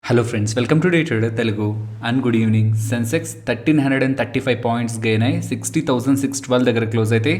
Hello friends, welcome to day trader Telugu and good evening. Sensex 1335 points gain అయ్యి 60,612 దగ్గర close అయితే,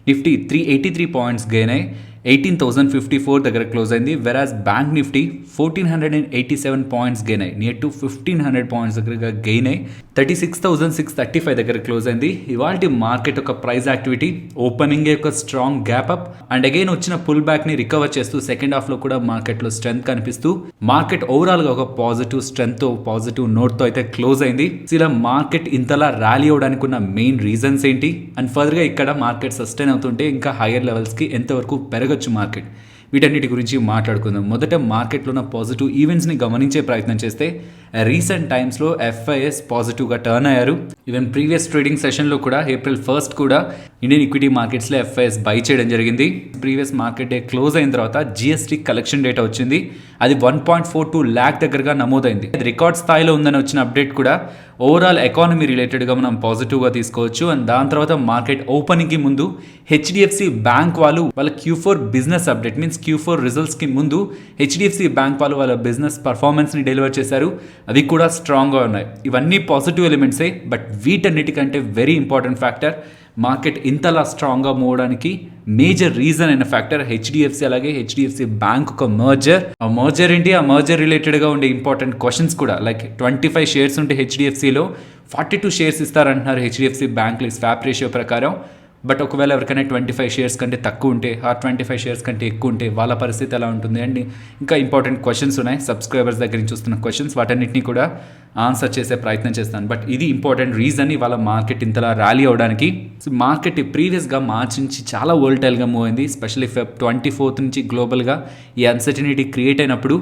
Nifty 383 points gain అయ్యి 18,054 దగ్గర క్లోజ్ అయింది. వెరాజ్ బ్యాంక్ నిఫ్టీ 1487 పాయింట్స్ గెయిన్ అయ్యి నియర్ టు 1500 పాయింట్స్ దగ్గరగా గెయిన్ అయ్యి 36,635 దగ్గర క్లోజ్ అయింది. ఇవాళ మార్కెట్ ఒక ప్రైస్ యాక్టివిటీ, ఓపెనింగ్ ఒక strong gap up and again వచ్చిన పుల్ బ్యాక్ ని రికవర్ చేస్తూ సెకండ్ హాఫ్ లో కూడా మార్కెట్ లో స్ట్రెంత్ కనిపిస్తూ మార్కెట్ ఓవరాల్ గా ఒక పాజిటివ్ స్ట్రెంత్ తో పాజిటివ్ నోట్ తో అయితే క్లోజ్ అయింది. ఇలా మార్కెట్ ఇంతలా ర్యాలీ అవడానికి ఉన్న మెయిన్ రీజన్స్ ఏంటి అండ్ ఫర్దర్ గా ఇక్కడ మార్కెట్ సస్టైన్ అవుతుంటే ఇంకా హైయర్ లెవెల్స్ కి ఎంతవరకు పెరగచ్చు మార్కెట్, వీటన్నిటి గురించి మాట్లాడుకుందాం. మొదట మార్కెట్లో ఉన్న పాజిటివ్ ఈవెంట్స్ని గమనించే ప్రయత్నం చేస్తే రీసెంట్ టైమ్స్లో ఎఫ్ఐఎస్ పాజిటివ్గా టర్న్ అయ్యారు. ఈవెన్ ప్రీవియస్ ట్రేడింగ్ సెషన్లో కూడా April 1st కూడా ఇండియన్ ఈక్విటీ మార్కెట్స్లో ఎఫ్ఐఎస్ బై చేయడం జరిగింది. ప్రీవియస్ మార్కెట్ డే క్లోజ్ అయిన తర్వాత జిఎస్టీ కలెక్షన్ డేటా వచ్చింది. అది 1.42 lakh దగ్గరగా నమోదైంది. అది రికార్డ్ స్థాయిలో ఉందని వచ్చిన అప్డేట్ కూడా ఓవరాల్ ఎకానమీ రిలేటెడ్గా మనం పాజిటివ్గా తీసుకోవచ్చు. అండ్ దాని తర్వాత మార్కెట్ ఓపెనింగ్కి ముందు హెచ్డిఎఫ్సి బ్యాంక్ వాళ్ళ Q4 business update means Q4 రిజల్ట్స్కి ముందు హెచ్డిఎఫ్సి బ్యాంక్ వాళ్ళ బిజినెస్ పర్ఫార్మెన్స్ని డెలివర్ చేశారు. అవి కూడా స్ట్రాంగ్గా ఉన్నాయి. ఇవన్నీ పాజిటివ్ ఎలిమెంట్సే. బట్ వీటన్నిటికంటే వెరీ ఇంపార్టెంట్ ఫ్యాక్టర్, మార్కెట్ ఇంతలా స్ట్రాంగ్గా మూవ్ అవడానికి మేజర్ రీజన్ అయిన ఫ్యాక్టర్ హెచ్డిఎఫ్సి అలాగే హెచ్డిఎఫ్సి బ్యాంక్ ఒక మర్జర్. ఆ మర్జర్ ఏంటి, ఆ మర్జర్ రిలేటెడ్గా ఉండే ఇంపార్టెంట్ క్వశ్చన్స్ కూడా, లైక్ 25 షేర్స్ ఉంటే హెచ్డిఎఫ్సిలో 42 షేర్స్ ఇస్తారంటున్నారు హెచ్డిఎఫ్సి బ్యాంక్లో స్వాప్ రేషియో ప్రకారం. బట్ ఒకవేళ ఎవరికైనా 25 షేర్స్ కంటే తక్కువ ఉంటే, 25 షేర్స్ కంటే ఎక్కువ ఉంటే వాళ్ళ పరిస్థితి ఎలా ఉంటుంది అండ్ ఇంకా ఇంపార్టెంట్ క్వశ్చన్స్ ఉన్నాయి సబ్స్క్రైబర్స్ దగ్గర నుంచి వస్తున్న క్వశ్చన్స్, వాటన్నిటిని కూడా ఆన్సర్ చేసే ప్రయత్నం చేస్తాను. బట్ ఇది ఇంపార్టెంట్ రీజన్ ఇవాళ మార్కెట్ ఇంతలా ర్యాలీ అవడానికి. సో మార్కెట్ ప్రీవియస్గా మార్చ్ నుంచి చాలా వోల్టైల్గా మూవ్ అయింది. స్పెషల్లీ Feb 24th నుంచి గ్లోబల్గా ఈ అన్సర్టనిటీ క్రియేట్ అయినప్పుడు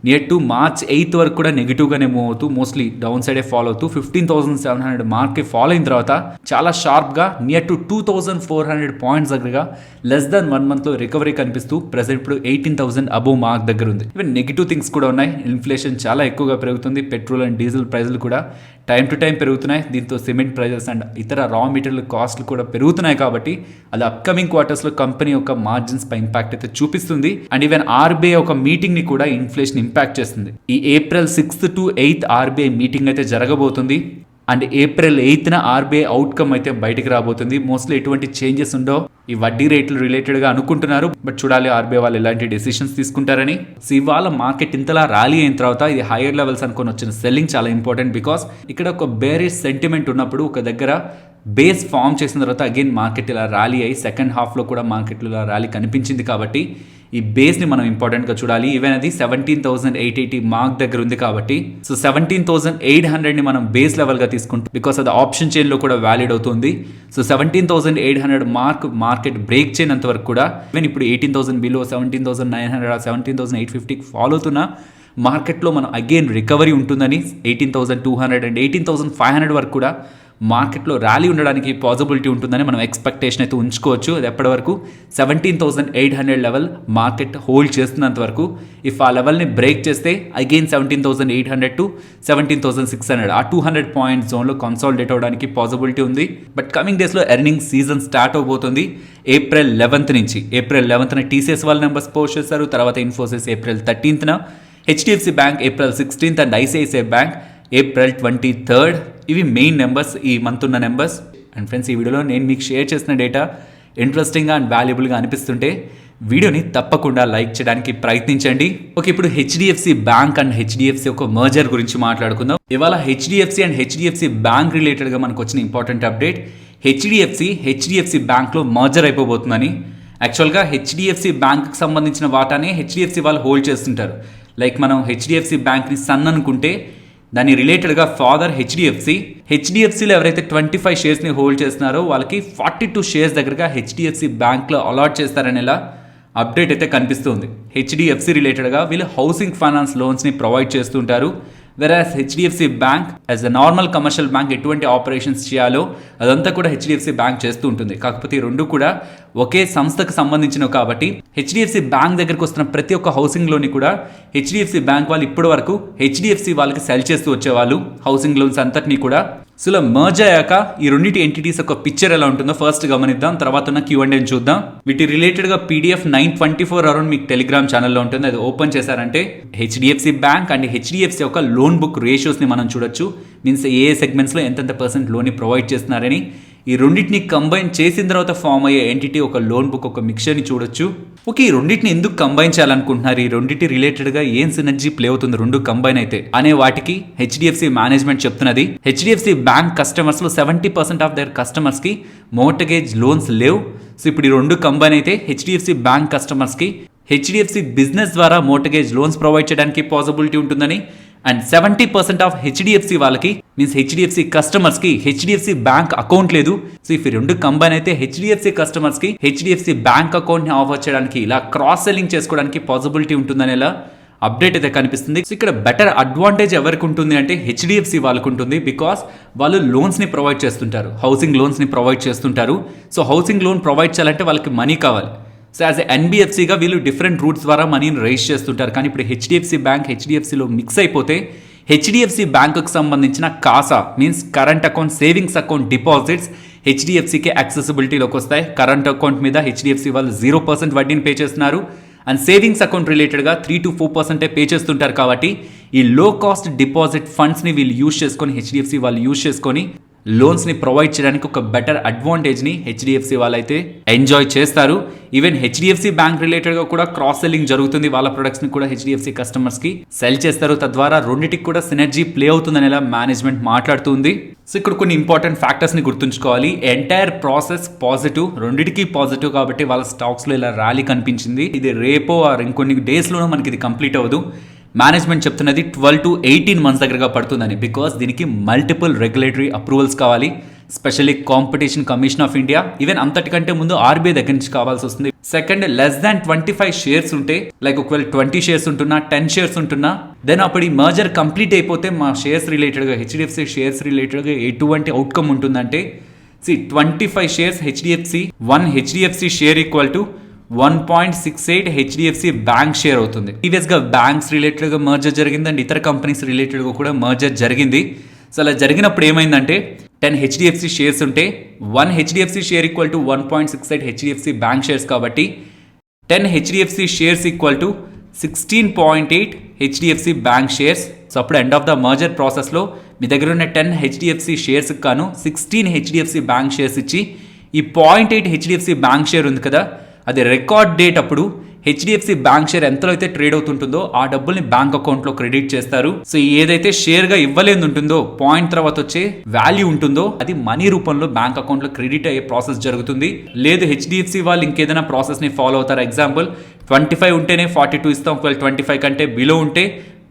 నియర్ టు March 8th వరకు కూడా నెగిటివ్గానే మూవ్ అవుతూ మోస్ట్లీ డౌన్ సైడే ఫాలో అవుతూ 15,700 మార్క్కి ఫాలో అయిన తర్వాత చాలా షార్ప్గా నియర్ టు 2,400 పాయింట్స్ దగ్గరగా లెస్ దాన్ 1 monthలో రికవరీ కనిపిస్తూ ప్రెసెంట్ ఇప్పుడు 18,000 అబోవ్ మార్క్ దగ్గర ఉంది. ఈవెన్ నెగిటివ్ థింగ్స్ కూడా ఉన్నాయి. ఇన్ఫ్లేషన్ చాలా ఎక్కువగా పెరుగుతుంది. పెట్రోల్ అండ్ డీజిల్ ప్రైజులు కూడా టైం టు టైం పెరుగుతున్నాయి. దీంతో సిమెంట్ ప్రైజెస్ అండ్ ఇతర రా మెటీరియల్ కాస్ట్లు కూడా పెరుగుతున్నాయి. కాబట్టి అది అప్కమింగ్ క్వార్టర్స్లో కంపెనీ యొక్క మార్జిన్స్ పై ఇంపాక్ట్ అయితే చూపిస్తుంది. అండ్ ఈవెన్ ఆర్బీఐ ఒక మీటింగ్ ని కూడా ఇన్ఫ్లేషన్ ఇంపాక్ట్ చేస్తుంది. ఈ April 6th to 8th RBI meeting అయితే జరగబోతుంది. And April 8th RBI outcome అయితే బయటికి రాబోతుంది. మోస్ట్లీ ఎటువంటి చేంజెస్ ఉండో ఈ వడ్డీ రేట్లు రిలేటెడ్గా అనుకుంటున్నారు. బట్ చూడాలి ఆర్బీఐ వాళ్ళు ఎలాంటి డెసిషన్స్ తీసుకుంటారని. సో ఇవాళ మార్కెట్ ఇంతలా ర్యాలీ అయిన తర్వాత ఇది హైయర్ లెవెల్స్ అనుకొని వచ్చిన సెల్లింగ్ చాలా ఇంపార్టెంట్. బికాస్ ఇక్కడ ఒక బేరిష్ సెంటిమెంట్ ఉన్నప్పుడు ఒక దగ్గర బేస్ ఫామ్ చేసిన తర్వాత అగైన్ మార్కెట్ ఇలా ర్యాలీ అయ్యి సెకండ్ హాఫ్లో కూడా మార్కెట్లో ఇలా ర్యాలీ కనిపించింది. కాబట్టి ఈ బేస్ని మనం ఇంపార్టెంట్గా చూడాలి. ఈవెన్ అది 17,880 మార్క్ దగ్గర ఉంది కాబట్టి సో 17,800ని మనం బేస్ లెవెల్గా తీసుకుంటాం. బికాస్ అది ఆప్షన్ చైన్లో కూడా వ్యాలిడ్ అవుతుంది. సో 17,800 మార్కెట్ బ్రేక్ చేయనంత వరకు కూడా ఈవెన్ ఇప్పుడు 18,000 బిలో 17,900 17,850కి ఫాలో అవుతున్న మార్కెట్లో మనం అగైన్ రికవరీ ఉంటుందని 18,200 అండ్ 18,500 వరకు కూడా మార్కెట్లో ర్యాలీ ఉండడానికి పాసిబిలిటీ ఉంటుందని మనం ఎక్స్పెక్టేషన్ అయితే ఉంచుకోవచ్చు. అది ఎప్పటి వరకు 17,800 లెవెల్ మార్కెట్ హోల్డ్ చేస్తున్నంత వరకు. ఇఫ్ ఆ లెవెల్ని బ్రేక్ చేస్తే అగైన్ 17,800 to 17,600 ఆ 200 పాయింట్ జోన్లో కన్సాలిడేట్ అవడానికి పాసిబిలిటీ ఉంది. బట్ కమింగ్ డేస్లో ఎర్నింగ్ సీజన్ స్టార్ట్ అవబోతుంది April 11th నుంచి. April 11th టీసీఎస్ వాళ్ళ నెంబర్స్ పోస్ట్ చేస్తారు. తర్వాత Infosys April 13th, HDFC bank April 16th and ICICI bank April 23rd. ఇవి మెయిన్ నెంబర్స్ ఈ మంత్ ఉన్న నెంబర్స్. అండ్ ఫ్రెండ్స్, ఈ వీడియోలో నేను మీకు షేర్ చేసిన డేటా ఇంట్రెస్టింగ్గా అండ్ వాల్యుబుల్గా అనిపిస్తుంటే వీడియోని తప్పకుండా లైక్ చేయడానికి ప్రయత్నించండి. ఓకే, ఇప్పుడు హెచ్డిఎఫ్సి బ్యాంక్ అండ్ హెచ్డిఎఫ్సి ఒక మర్జర్ గురించి మాట్లాడుకుందాం. ఇవాళ హెచ్డిఎఫ్సి అండ్ హెచ్డిఎఫ్సి బ్యాంక్ రిలేటెడ్గా మనకు వచ్చిన ఇంపార్టెంట్ అప్డేట్, హెచ్డిఎఫ్సి బ్యాంక్లో మర్జర్ అయిపోబోతుందని. యాక్చువల్గా హెచ్డిఎఫ్సి బ్యాంక్కి సంబంధించిన వాటానే హెచ్డిఎఫ్సి వాళ్ళు హోల్డ్ చేస్తుంటారు. లైక్ మనం హెచ్డిఎఫ్సి బ్యాంక్ని సన్ అనుకుంటే దాని రిలేటెడ్గా ఫాదర్ హెచ్డిఎఫ్సిలో ఎవరైతే 25 షేర్స్ని హోల్డ్ చేస్తున్నారో వాళ్ళకి 42 షేర్స్ దగ్గరగా హెచ్డిఎఫ్సి బ్యాంక్లో అలాట్ చేస్తారనేలా అప్డేట్ అయితే కనిపిస్తుంది. హెచ్డిఎఫ్సి రిలేటెడ్గా వీళ్ళు హౌసింగ్ ఫైనాన్స్ లోన్స్ని ప్రొవైడ్ చేస్తుంటారు. Whereas HDFC bank as a normal commercial bank ఎటువంటి ఆపరేషన్స్ చేయాలో అదంతా కూడా హెచ్డిఎఫ్సి బ్యాంక్ చేస్తూ ఉంటుంది. కాకపోతే ఈ రెండు కూడా ఒకే సంస్థకు సంబంధించినవి కాబట్టి హెచ్డిఎఫ్సి బ్యాంక్ దగ్గరకు వస్తున్న ప్రతి ఒక్క హౌసింగ్ లోని కూడా హెచ్డిఎఫ్సి బ్యాంక్ వాళ్ళు ఇప్పటి వరకు హెచ్డిఎఫ్సి వాళ్ళకి సెల్ చేస్తూ వచ్చేవాళ్ళు హౌసింగ్ లోన్స్ అంతటినీ కూడా. సో ఇలా మర్జ్ అయ్యాక ఈ రెండింటి ఎంటిటీస్ ఒక పిక్చర్ ఎలా ఉంటుందో ఫస్ట్ గమనిద్దాం, తర్వాత ఉన్న Q&A చూద్దాం. వీటి రిలేటెడ్ గా PDF 924 అరౌండ్ మీకు టెలిగ్రామ్ ఛానల్లో ఉంటుంది. అది ఓపెన్ చేశారంటే HDFC బ్యాంక్ అండ్ HDFC యొక్క లోన్ బుక్ రేషియోస్ ని మనం చూడొచ్చు. మీన్స్ ఏ సెగ్మెంట్స్ లో ఎంతెంత పర్సెంట్ లోన్ ని ప్రొవైడ్ చేస్తున్నారని. ఈ రెండింటిని కంబైన్ చేసిన తర్వాత ఫామ్ అయ్యే ఎంటిటీ ఒక లోన్ బుక్, ఒక మిక్చర్ని చూడొచ్చు. ఓకే, ఈ రెండింటిని ఎందుకు కంబైన్ చేయాలనుకుంటున్నారు, ఈ రెండింటి రిలేటెడ్గా ఏం సినర్జీ ప్లే అవుతుంది రెండు కంబైన్ అయితే అనే వాటికి HDFC మేనేజ్మెంట్ చెప్తున్నది. HDFC బ్యాంక్ కస్టమర్స్లో 70% ఆఫ్ దర్ కస్టమర్స్కి మోర్టగేజ్ లోన్స్ లేవు. సో ఇప్పుడు ఈ రెండు కంబైన్ అయితే HDFC బ్యాంక్ కస్టమర్స్కి HDFC బిజినెస్ ద్వారా మోర్టగేజ్ లోన్స్ ప్రొవైడ్ చేయడానికి పాసిబిలిటీ ఉంటుందని, అండ్ 70% ఆఫ్ HDFC వాళ్ళకి మీన్స్ HDFC కస్టమర్స్ కి HDFC బ్యాంక్ అకౌంట్ లేదు. సో ఇఫ్ రెండు కంబైన్ అయితే HDFC కస్టమర్స్ కి HDFC బ్యాంక్ అకౌంట్ ని ఆఫర్ చేయడానికి, ఇలా క్రాస్ సెల్లింగ్ చేసుకోవడానికి పాసిబిలిటీ ఉంటుందనేలా అప్డేట్ అయితే కనిపిస్తుంది. సో ఇక్కడ బెటర్ అడ్వాంటేజ్ ఎవరికి ఉంటుంది అంటే HDFC వాళ్ళకు ఉంటుంది. బికాస్ వాళ్ళు లోన్స్ ని ప్రొవైడ్ చేస్తుంటారు, హౌసింగ్ లోన్స్ ని ప్రొవైడ్ చేస్తుంటారు. సో హౌసింగ్ లోన్ ప్రొవైడ్ చేయాలంటే వాళ్ళకి మనీ కావాలి. సో యాజ్ NBFCగా వీళ్ళు డిఫరెంట్ రూట్స్ ద్వారా మనీని రైజ్ చేస్తుంటారు. కానీ ఇప్పుడు HDFC బ్యాంక్ HDFCలో మిక్స్ అయిపోతే HDFC బ్యాంకుకు సంబంధించిన CASA means current account, savings account deposits HDFCకి యాక్సెసిబిలిటీలోకి వస్తాయి. కరెంట్ అకౌంట్ మీద HDFC వాళ్ళు 0% వడ్డీని పే చేస్తున్నారు. అండ్ సేవింగ్స్ అకౌంట్ రిలేటెడ్గా 3 to 4% పే చేస్తుంటారు. కాబట్టి ఈ లో కాస్ట్ డిపాజిట్ ఫండ్స్ని వీళ్ళు యూజ్ చేసుకొని HDFC వాళ్ళు యూజ్ చేసుకొని లోన్స్ ని ప్రొవైడ్ చేయడానికి ఒక బెటర్ అడ్వాంటేజ్ ని HDFC వాళ్ళైతే ఎంజాయ్ చేస్తారు. ఈవెన్ HDFC బ్యాంక్ రిలేటెడ్ గా కూడా క్రాస్ సెల్లింగ్ జరుగుతుంది. వాళ్ళ ప్రొడక్ట్స్ ని కూడా HDFC కస్టమర్స్ కి సెల్ చేస్తారు. తద్వారా రెండింటికి కూడా సినర్జీ ప్లే అవుతుందనేలా మేనేజ్మెంట్ మాట్లాడుతుంది. సో ఇక్కడ కొన్ని ఇంపార్టెంట్ ఫ్యాక్టర్స్ ని గుర్తుంచుకోవాలి. ఎంటైర్ ప్రాసెస్ పాజిటివ్, రెండింటికి పాజిటివ్ కాబట్టి వాళ్ళ స్టాక్స్ లో ఇలా ర్యాలీ కనిపించింది. ఇది రేపో ఆర్ ఇంకొన్ని డేస్ లోనూ మనకి ఇది కంప్లీట్ అవ్వదు. మేనేజ్మెంట్ చెప్తున్నది 12 to 18 months దగ్గరగా పడుతుందని. బికాస్ దీనికి మల్టిపుల్ రెగ్యులేటరీ అప్రూవల్స్ కావాలి, specially competition commission of India, even అంతటికంటే ముందు RBI దగ్గర నుంచి కావాల్సి వస్తుంది. సెకండ్, లెస్ దాన్ 25 షేర్స్ ఉంటే, లైక్ ఒకవేళ 20 షేర్స్ ఉంటున్నా, 10 షేర్స్ ఉంటున్నా, దెన్ అప్పుడు ఈ మర్జర్ కంప్లీట్ అయిపోతే మా షేర్స్ రిలేటెడ్గా HDFC షేర్స్ రిలేటెడ్గా ఎటువంటి అవుట్కమ్ ఉంటుందంటే 25 shares HDFC, 1 HDFC share equal to 1.68 HDFC bank share అవుతుంది. ప్రీవియస్గా బ్యాంక్స్ రిలేటెడ్గా మర్జర్ జరిగింది అండ్ ఇతర కంపెనీస్ రిలేటెడ్గా కూడా మర్జర్ జరిగింది. సో అలా జరిగినప్పుడు ఏమైందంటే 10 HDFC షేర్స్ ఉంటే 1 HDFC share equal to 1.68 HDFC bank shares కాబట్టి 10 HDFC shares equal to 16.8 HDFC bank shares. So అప్పుడు ఎండ్ ఆఫ్ ద మర్జర్ ప్రాసెస్లో మీ దగ్గర ఉన్న 10 HDFC షేర్స్కి కాను 16 HDFC బ్యాంక్ షేర్స్ ఇచ్చి ఈ 0.8 HDFC బ్యాంక్ షేర్ ఉంది కదా, అది రికార్డ్ డేట్ అప్పుడు HDFC బ్యాంక్ షేర్ ఎంతలో అయితే ట్రేడ్ అవుతుంటుందో ఆ డబ్బుల్ని బ్యాంక్ అకౌంట్లో క్రెడిట్ చేస్తారు. సో ఏదైతే షేర్గా ఇవ్వలేదు ఉంటుందో, పాయింట్ తర్వాత వచ్చే వాల్యూ ఉంటుందో అది మనీ రూపంలో బ్యాంక్ అకౌంట్లో క్రెడిట్ అయ్యే ప్రాసెస్ జరుగుతుంది. లేదు HDFC వాళ్ళు ఇంకేదైనా ప్రాసెస్ని ఫాలో అవుతారు. ఎగ్జాంపుల్ 25 ఉంటేనే 42 ఇస్తాం, ఒకవేళ 25 కంటే బిలో ఉంటే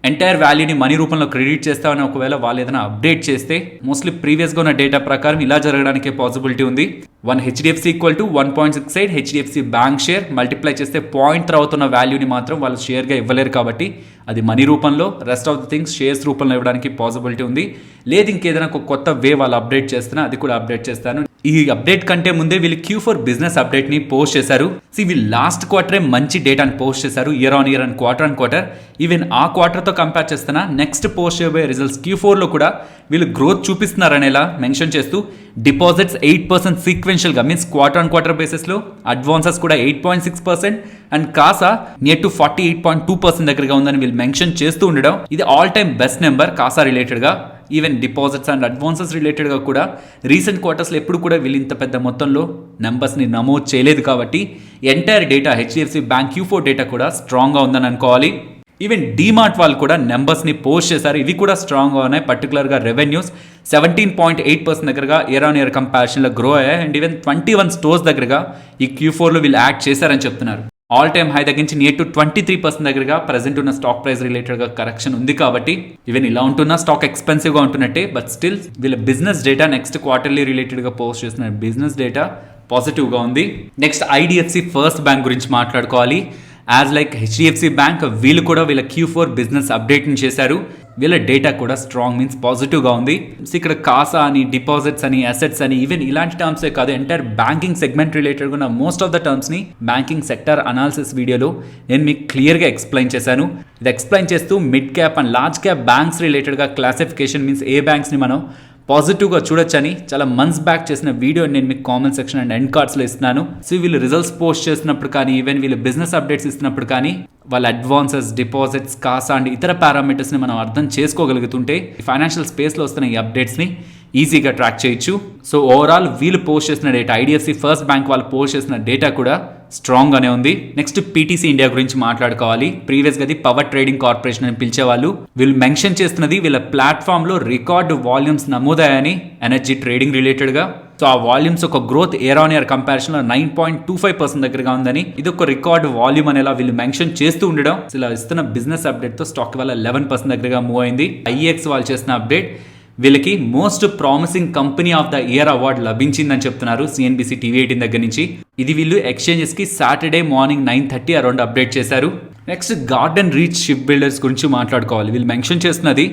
ఎంటైర్ వాల్యూని మనీ రూపంలో క్రెడిట్ చేస్తామని ఒకవేళ వాళ్ళు ఏదైనా అప్డేట్ చేస్తే మోస్ట్లీ ప్రీవియస్గా ఉన్న డేటా ప్రకారం ఇలా జరగడానికి పాసిబిలిటీ ఉంది. 1 HDFC equal to 1.68 HDFC bank share multiply చేస్తే పాయింట్ తర్వాత ఉన్న వాల్యూని మాత్రం వాళ్ళు షేర్గా ఇవ్వలేరు కాబట్టి అది మనీ రూపంలో, rest of the things shares రూపంలో ఇవ్వడానికి పాసిబిలిటీ ఉంది. లేదు ఇంకేదైనా ఒక కొత్త వే వాళ్ళు అప్డేట్ చేస్తున్నా అది కూడా అప్డేట్ చేస్తాను. ఈ అప్డేట్ కంటే ముందే వీళ్ళు Q4 బిజినెస్ అప్డేట్ ని పోస్ట్ చేశారు. వీళ్ళు లాస్ట్ క్వార్టరే మంచి డేటాని పోస్ట్ చేశారు, year on year and quarter. Even ఆ క్వార్టర్తో కంపేర్ చేస్తున్నా నెక్స్ట్ పోస్ట్ చేయబోయే రిజల్ట్స్ Q4లో కూడా వీళ్ళు గ్రోత్ చూపిస్తున్నారనేలా మెన్షన్ చేస్తూ డిపాజిట్స్ 8% సీక్వెన్షియల్గా మీన్స్ క్వార్టర్ బేసిస్లో, అడ్వాన్సెస్ కూడా 8.6% అండ్ కాసా నియర్ టు 48.2% దగ్గరగా ఉందని వీళ్ళు మెన్షన్ చేస్తూ ఉండడం ఇది all time best number Kasa రిలేటెడ్గా. ఈవెన్ డిపాజిట్స్ అండ్ అడ్వాన్సెస్ రిలేటెడ్గా కూడా రీసెంట్ క్వార్టర్స్లో ఎప్పుడు కూడా వీళ్ళు ఇంత పెద్ద మొత్తంలో నెంబర్స్ని నమోదు చేయలేదు కాబట్టి entire data HDFC bank Q4 data కూడా స్ట్రాంగ్గా ఉందని అనుకోవాలి. ఈవెన్ డీమార్ట్ వాళ్ళు కూడా నెంబర్స్ని పోస్ట్ చేశారు, ఇవి కూడా స్ట్రాంగ్గా ఉన్నాయి. పర్టికులర్గా రెవెన్యూస్ 17.8% దగ్గరగా ఇయర్ ఆన్ ఇయర్ కంపారిజన్లో గ్రో అయ్యాయి. అండ్ ఈవెన్ 21 స్టోర్స్ దగ్గరగా ఈ Q4లో వీళ్ళు యాడ్ చేశారని చెప్తున్నారు. ఆల్ టైమ్ హై దగ్గర నుంచి నియర్ టు 23% దగ్గరగా ప్రజెంట్ ఉన్న స్టాక్ ప్రైస్ రిలేటెడ్గా కరెక్షన్ ఉంది కాబట్టి ఈవెన్ ఇలా ఉంటున్న స్టాక్ ఎక్స్పెన్సివ్గా ఉంటున్నట్టే. బట్ స్టిల్ వీళ్ళ బిజినెస్ డేటా నెక్స్ట్ క్వార్టర్లీ రిలేటెడ్గా పోస్ట్ చేస్తున్న బిజినెస్ డేటా పాజిటివ్గా ఉంది. నెక్స్ట్ IDFC ఫస్ట్ బ్యాంక్ గురించి మాట్లాడుకోవాలి. యాజ్ లైక్ HDFC బ్యాంక్ వీళ్ళు కూడా వీళ్ళ Q4 బిజినెస్ అప్డేట్ని చేశారు. వీళ్ళ డేటా కూడా స్ట్రాంగ్ మీన్స్ పాజిటివ్గా ఉంది. సో ఇక్కడ కాసా అని, డిపాజిట్స్ అని, అసెట్స్ అని, ఈవెన్ ఇలాంటి టర్మ్సే కాదు ఎంటైర్ బ్యాంకింగ్ సెగ్మెంట్ రిలేటెడ్గా ఉన్న మోస్ట్ ఆఫ్ ద టర్మ్స్ని బ్యాంకింగ్ సెక్టర్ అనాలిసిస్ వీడియోలో నేను మీకు క్లియర్గా ఎక్స్ప్లెయిన్ చేశాను. ఇది ఎక్స్ప్లెయిన్ చేస్తూ mid cap and large cap banks రిలేటెడ్గా క్లాసిఫికేషన్ మీన్స్ ఏ బ్యాంక్స్ని మనం పాజిటివ్గా చూడొచ్చని చాలా మంత్స్ బ్యాక్ చేసిన వీడియో నేను మీకు కామెంట్ సెక్షన్ అండ్ ఎండ్ కార్డ్స్లో ఇస్తున్నాను. సో వీళ్ళు రిజల్ట్స్ పోస్ట్ చేసినప్పుడు కానీ ఈవెన్ వీళ్ళు బిజినెస్ అప్డేట్స్ ఇస్తున్నప్పుడు కానీ వాళ్ళ అడ్వాన్సెస్, డిపాజిట్స్, కాసా అండ్ ఇతర పారామీటర్స్ని మనం అర్థం చేసుకోగలుగుతుంటే ఫైనాన్షియల్ స్పేస్లో వస్తున్న ఈ అప్డేట్స్ని ఈజీగా ట్రాక్ చేయొచ్చు. సో ఓవరాల్ వీళ్ళు పోస్ట్ చేసిన డేటా, ఐడిఎఫ్సి ఫస్ట్ బ్యాంక్ వాళ్ళు పోస్ట్ చేసిన డేటా కూడా స్ట్రాంగ్ గానే ఉంది. నెక్స్ట్ పీటీసీ ఇండియా గురించి మాట్లాడుకోవాలి. ప్రీవియస్ గా పవర్ ట్రేడింగ్ కార్పొరేషన్ అని పిలిచేవాళ్ళు. వీళ్ళు మెన్షన్ చేస్తున్నది వీళ్ళ ప్లాట్ఫామ్ లో రికార్డు వాల్యూమ్స్ నమోదయ్యాయని ఎనర్జీ ట్రేడింగ్ రిలేటెడ్ గా. సో ఆ వాల్యూమ్స్ ఒక growth year on year comparison లో 9.25% దగ్గరగా ఉందని, ఇది ఒక రికార్డు వాల్యూమ్ అనేలా వీళ్ళు మెన్షన్ చేస్తూ ఉండడం. ఇలా ఇస్తున్న బిజినెస్ అప్డేట్ తో స్టాక్ వల్ల 11% దగ్గరగా మూవ్ అయింది. ఐఎక్స్ వాళ్ళు చేసిన అప్డేట్ వీళ్ళకి most promising company of the year award లభించిందని చెప్తున్నారు సిఎన్బిసి టీవీ 18 దగ్గర నుంచి. ఇది వీళ్ళు ఎక్స్చేంజెస్ కి సాటర్డే మార్నింగ్ 9:30 అరౌండ్ అప్డేట్ చేశారు. Next garden reach ship builders గురించి మాట్లాడుకోవాలి. వీళ్ళు మెన్షన్ చేస్తున్నది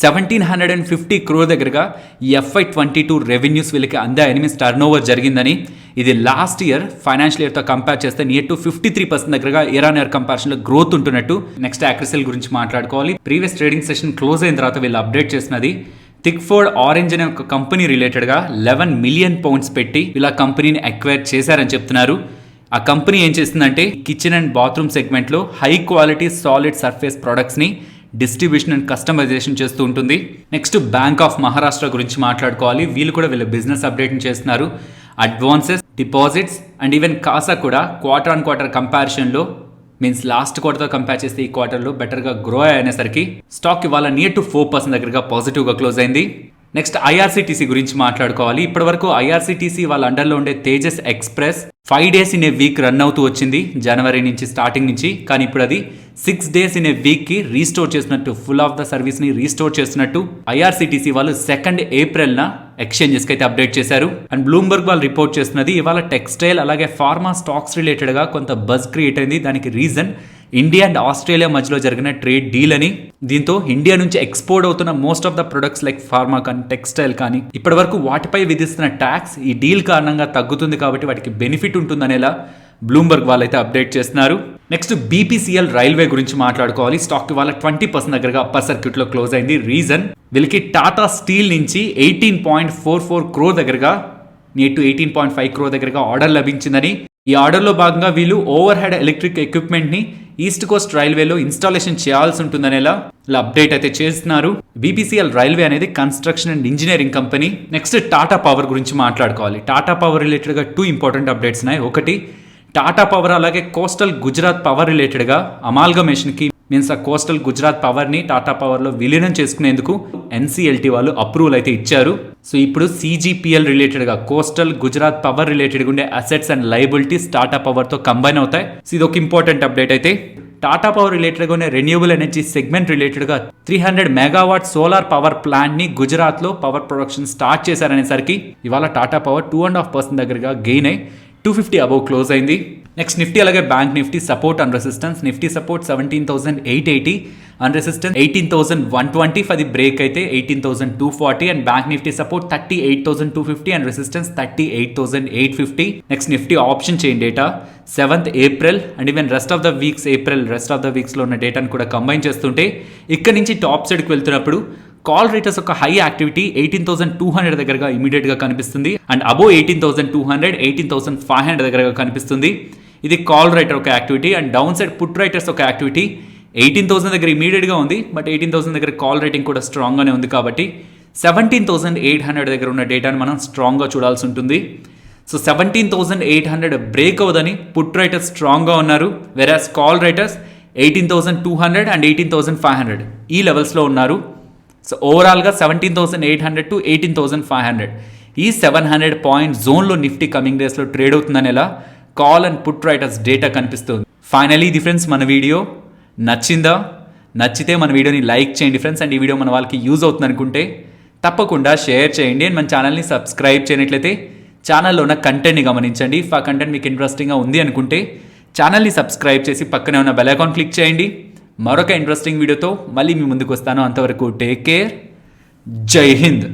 1750 crore దగ్గరగా ఈ FY22 రెవెన్యూస్ వీళ్ళకి అందాయని, మీన్స్ టర్న్ ఓవర్ జరిగిందని. ఇది లాస్ట్ ఇయర్ ఫైనాన్షియల్ ఇయర్తో కంపేర్ చేస్తే నియర్ టు 53% దగ్గరగా ఇయర్ ఆన్ ఇయర్ కంపారిజన్లో గ్రోత్ ఉంటున్నట్టు. నెక్స్ట్ యాక్రిసెల్ గురించి మాట్లాడుకోవాలి. ప్రీవియస్ ట్రేడింగ్ సెషన్ క్లోజ్ అయిన తర్వాత వీళ్ళు అప్డేట్ చేసినది థిక్ఫోర్డ్ ఆరెంజ్ అనే ఒక కంపెనీ రిలేటెడ్గా 11 million pounds పెట్టి ఇలా కంపెనీని అక్వైర్ చేశారని చెప్తున్నారు. ఆ కంపెనీ ఏం చేస్తుందంటే కిచెన్ అండ్ బాత్రూమ్ సెగ్మెంట్లో హై క్వాలిటీ సాలిడ్ సర్ఫేస్ ప్రొడక్ట్స్ని డిస్ట్రిబ్యూషన్ అండ్ కస్టమైజేషన్ చేస్తూ ఉంటుంది. నెక్స్ట్ బ్యాంక్ ఆఫ్ మహారాష్ట్ర గురించి మాట్లాడుకోవాలి. వీళ్ళు కూడా వీళ్ళ బిజినెస్ అప్డేట్ చేస్తున్నారు. Advances, deposits and even CASA కూడా క్వార్టర్ ఆన్ క్వార్టర్ కంపారిజన్లో, మీన్స్ లాస్ట్ క్వార్టర్తో కంపేర్ చేస్తే ఈ క్వార్టర్లో బెటర్గా గ్రో అయినసరికి స్టాక్ ఇవాళ నియర్ టు 4% దగ్గరగా పాజిటివ్గా క్లోజ్ అయింది. నెక్స్ట్ ఐఆర్సీటీసీ గురించి మాట్లాడుకోవాలి. ఇప్పటి వరకు ఐఆర్సీటీసీ వాళ్ళ అండర్లో ఉండే Tejas express 5 days in a week run అవుతూ వచ్చింది జనవరి నుంచి, స్టార్టింగ్ నుంచి. కానీ ఇప్పుడు అది 6 days ఇన్ ఏ వీక్కి రీస్టోర్ చేసినట్టు, ఫుల్ ఆఫ్ ద సర్వీస్ని రీస్టోర్ చేస్తున్నట్టు ఐఆర్సీటీసీ వాళ్ళు 2nd April ఎక్స్చేంజెస్కి అయితే అప్డేట్ చేశారు. అండ్ బ్లూంబర్గ్ వాళ్ళు రిపోర్ట్ చేస్తున్నది ఇవాళ టెక్స్టైల్ అలాగే ఫార్మా స్టాక్స్ రిలేటెడ్గా కొంత బజ్ క్రియేట్ అయింది. దానికి రీజన్ ఇండియా అండ్ ఆస్ట్రేలియా మధ్యలో జరిగిన ట్రేడ్ డీల్ అని. దీంతో ఇండియా నుంచి ఎక్స్పోర్ట్ అవుతున్న most of the products like pharma కానీ టెక్స్టైల్ కానీ ఇప్పటి వరకు వాటిపై విధిస్తున్న ట్యాక్స్ ఈ డీల్ కారణంగా తగ్గుతుంది, కాబట్టి వాటికి బెనిఫిట్ ఉంటుందనేలా బ్లూంబర్గ్ వాళ్ళైతే అప్డేట్ చేస్తున్నారు. నెక్స్ట్ బీపీసీఎల్ రైల్వే గురించి మాట్లాడుకోవాలి. స్టాక్ ఇవాళ 20% దగ్గరగా అప్పర్ సర్క్యూట్లో క్లోజ్ అయింది. రీజన్ వీళ్ళకి టాటా స్టీల్ నుంచి 18.44 crore దగ్గరగా, నియర్ టు 18.5 crore దగ్గరగా ఆర్డర్ లభించిందని. ఈ ఆర్డర్లో భాగంగా వీళ్ళు ఓవర్ హెడ్ ఎలక్ట్రిక్ ఎక్విప్మెంట్ని ఈస్ట్ కోస్ట్ రైల్వేలో ఇన్స్టాలేషన్ చేయాల్సి ఉంటుందనేలా ఇలా అప్డేట్ అయితే చేస్తున్నారు. బీపీసీఎల్ రైల్వే అనేది construction and engineering company. Next Tata power గురించి మాట్లాడుకోవాలి. టాటా పవర్ రిలేటెడ్గా 2 important అప్డేట్స్ ఉన్నాయి. ఒకటి, టాటా పవర్ అలాగే కోస్టల్ గుజరాత్ పవర్ రిలేటెడ్గా అమాల్గమేషన్కి, మీన్స్ ఆ కోస్టల్ గుజరాత్ పవర్ని టాటా పవర్లో విలీనం చేసుకునేందుకు ఎన్సీఎల్టీ వాళ్ళు అప్రూవల్ అయితే ఇచ్చారు. సో ఇప్పుడు CGPL రిలేటెడ్గా కోస్టల్ గుజరాత్ పవర్ రిలేటెడ్గా ఉండే అసెట్స్ అండ్ లయబిలిటీస్ టాటా పవర్తో కంబైన్ అవుతాయి. సో ఇది ఒక ఇంపార్టెంట్ అప్డేట్ అయితే. టాటా పవర్ రిలేటెడ్గా ఉన్న రెన్యూవబుల్ ఎనర్జీ సెగ్మెంట్ రిలేటెడ్గా 300 MW సోలార్ పవర్ ప్లాంట్ని గుజరాత్లో పవర్ ప్రొడక్షన్ స్టార్ట్ చేశారనేసరికి ఇవాళ టాటా పవర్ 2.5% దగ్గరగా గెయిన్ అయి 250 అబౌవ్ క్లోజ్ అయింది. నెక్స్ట్ నిఫ్టీ అలాగే bank Nifty support and resistance. Nifty support 17,880 and resistance 18,120. అది బ్రేక్ అయితే 18,240. And bank Nifty support 38,250 and resistance 38,850. Next Nifty option chain data 7th April and even rest of the వీక్స్లో ఉన్న డేటాను కూడా combine చేస్తుంటే ఇక్కడ నుంచి టాప్ సైడ్కి వెళ్తున్నప్పుడు కాల్ రేటర్స్ ఒక హై యాక్టివిటీ 18,200 దగ్గరగా ఇమీడియట్గా కనిపిస్తుంది. అండ్ అబోవ్ 18,200, 18,500 దగ్గరగా కనిపిస్తుంది. ఇది కాల్ రైటర్ ఒక activity. And down side put writers ఒక యాక్టివిటీ 18,000 దగ్గర ఇమీడియట్గా ఉంది, బట్ 18,000 దగ్గర కాల్ రేటింగ్ కూడా స్ట్రాంగ్గానే ఉంది. కాబట్టి 17,800 దగ్గర ఉన్న డేటాను మనం స్ట్రాంగ్గా చూడాల్సి ఉంటుంది. సో 17,800 బ్రేక్ అవ్వదని పుట్ రైటర్స్ స్ట్రాంగ్గా ఉన్నారు, వెరాస్ కాల్ రైటర్స్ 18,200 అండ్ 18,500 ఈ లెవెల్స్లో ఉన్నారు. సో ఓవరాల్గా 17,800 to 18,500 ఈ 700 పాయింట్ జోన్లో నిఫ్టీ కమింగ్ డేస్లో ట్రేడ్ అవుతుందని ఎలా call and put writers data కనిపిస్తుంది. ఫైనలీ ఇది ఫ్రెండ్స్ మన వీడియో నచ్చిందా? నచ్చితే మన వీడియోని లైక్ చేయండి ఫ్రెండ్స్. అండ్ ఈ వీడియో మన వాళ్ళకి యూజ్ అవుతుంది అనుకుంటే తప్పకుండా షేర్ చేయండి. అండ్ మన ఛానల్ని సబ్స్క్రైబ్ చేయనట్లయితే ఛానల్లో ఉన్న కంటెంట్ని గమనించండి. ఇఫ్ ఆ కంటెంట్ మీకు ఇంట్రెస్టింగ్గా ఉంది అనుకుంటే ఛానల్ని సబ్స్క్రైబ్ చేసి పక్కనే ఉన్న బెల్ ఐకాన్ క్లిక్ చేయండి. మరొక ఇంట్రెస్టింగ్ వీడియోతో మళ్ళీ మీ ముందుకు వస్తాను. అంతవరకు టేక్ కేర్. జై హింద్.